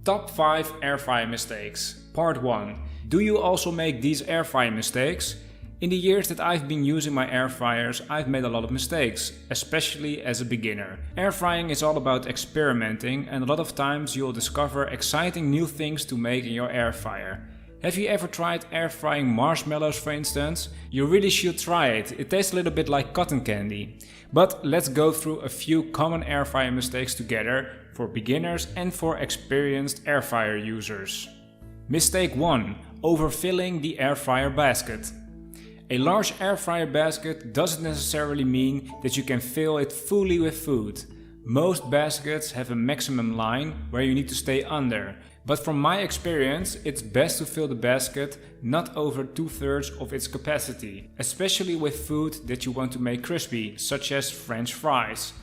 Top 5 air fryer mistakes. Part 1. Do you also make these air fryer mistakes? In the years that I've been using my air fryers, I've made a lot of mistakes, especially as a beginner. Air frying is all about experimenting, and a lot of times you'll discover exciting new things to make in your air fryer. Have you ever tried air frying marshmallows, for instance? You really should try it. It tastes a little bit like cotton candy. But let's go through a few common air fryer mistakes together for beginners and for experienced air fryer users. Mistake 1. Overfilling the air fryer basket. A large air fryer basket doesn't necessarily mean that you can fill it fully with food. Most baskets have a maximum line where you need to stay under. But from my experience, it's best to fill the basket not over 2/3 of its capacity, especially with food that you want to make crispy, such as French fries.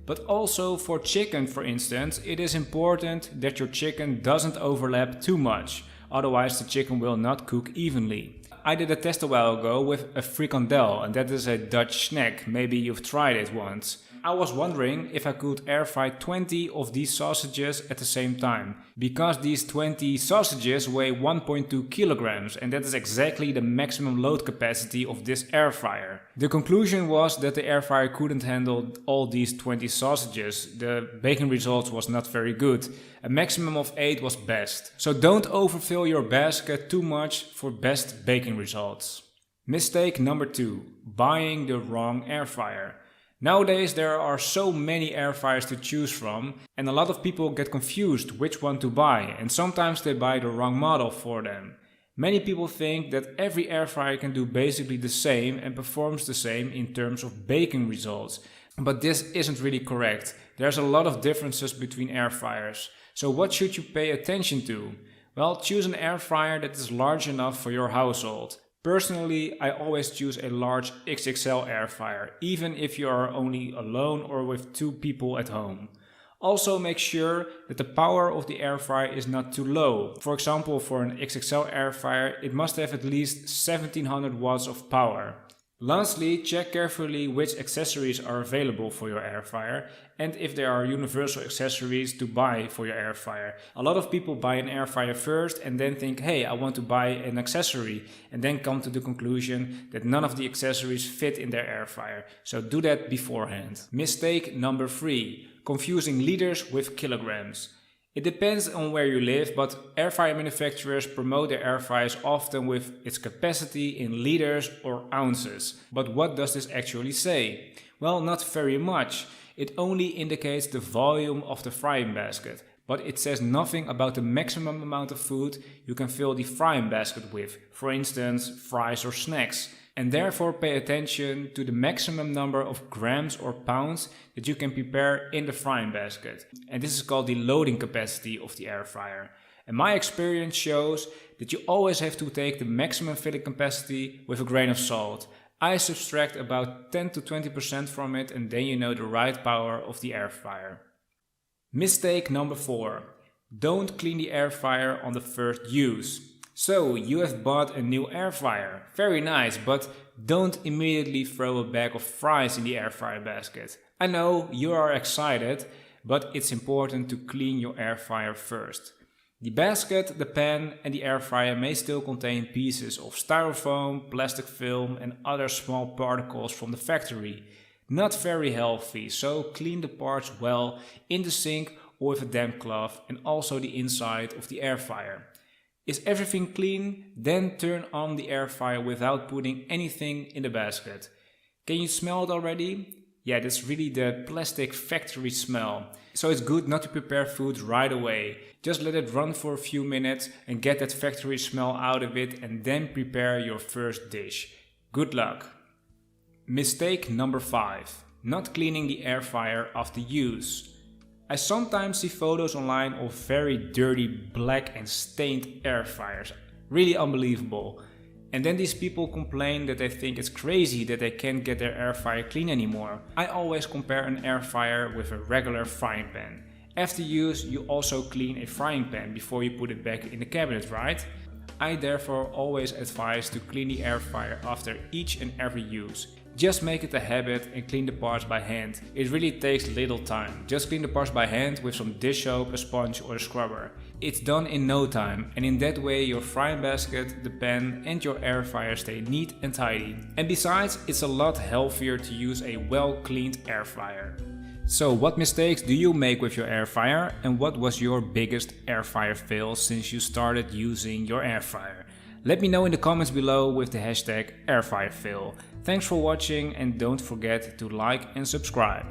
But also for chicken, for instance, it is important that your chicken doesn't overlap too much, otherwise the chicken will not cook evenly. I did a test a while ago with a frikandel, and that is a Dutch snack. Maybe you've tried it once. I was wondering if I could air fry 20 of these sausages at the same time, because these 20 sausages weigh 1.2 kilograms, and that is exactly the maximum load capacity of this air fryer. The conclusion was that the air fryer couldn't handle all these 20 sausages. The baking results was not very good. A maximum of 8 was best. So don't overfill your basket too much for best baking results. Mistake number 2. Buying the wrong air fryer. Nowadays there are so many air fryers to choose from, and a lot of people get confused which one to buy, and sometimes they buy the wrong model for them. Many people think that every air fryer can do basically the same and performs the same in terms of baking results. But this isn't really correct. There's a lot of differences between air fryers. So what should you pay attention to? Well, choose an air fryer that is large enough for your household. Personally, I always choose a large XXL air fryer, even if you are only alone or with 2 people at home. Also make sure that the power of the air fryer is not too low. For example, for an XXL air fryer, it must have at least 1700 watts of power. Lastly, check carefully which accessories are available for your air fryer and if there are universal accessories to buy for your air fryer. A lot of people buy an air fryer first and then think, hey, I want to buy an accessory, and then come to the conclusion that none of the accessories fit in their air fryer. So do that beforehand. Mistake number 3. Confusing liters with kilograms. It depends on where you live, but air fryer manufacturers promote their air fryers often with its capacity in liters or ounces. But what does this actually say? Well, not very much. It only indicates the volume of the frying basket, but it says nothing about the maximum amount of food you can fill the frying basket with, for instance, fries or snacks. And therefore pay attention to the maximum number of grams or pounds that you can prepare in the frying basket. And this is called the loading capacity of the air fryer. And my experience shows that you always have to take the maximum filling capacity with a grain of salt. I subtract about 10 to 20% from it, and then you know the right power of the air fryer. Mistake number 4. Don't clean the air fryer on the first use. So, you have bought a new air fryer. Very nice, but don't immediately throw a bag of fries in the air fryer basket. I know you are excited, but it's important to clean your air fryer first. The basket, the pan and the air fryer may still contain pieces of styrofoam, plastic film and other small particles from the factory. Not very healthy, so clean the parts well in the sink or with a damp cloth, and also the inside of the air fryer. Is everything clean? Then turn on the air fryer without putting anything in the basket. Can you smell it already? Yeah, that's really the plastic factory smell. So it's good not to prepare food right away. Just let it run for a few minutes and get that factory smell out of it, and then prepare your first dish. Good luck! Mistake number 5. Not cleaning the air fryer after use. I sometimes see photos online of very dirty, black and stained air fryers. Really unbelievable. And then these people complain that they think it's crazy that they can't get their air fryer clean anymore. I always compare an air fryer with a regular frying pan. After use, you also clean a frying pan before you put it back in the cabinet, right? I therefore always advise to clean the air fryer after each and every use. Just make it a habit and clean the parts by hand. It really takes little time. Just clean the parts by hand with some dish soap, a sponge or a scrubber. It's done in no time, and in that way your frying basket, the pan and your air fryer stay neat and tidy. And besides, it's a lot healthier to use a well cleaned air fryer. So what mistakes do you make with your air fryer, and what was your biggest air fryer fail since you started using your air fryer? Let me know in the comments below with the hashtag airfryerfail. Thanks for watching and don't forget to like and subscribe.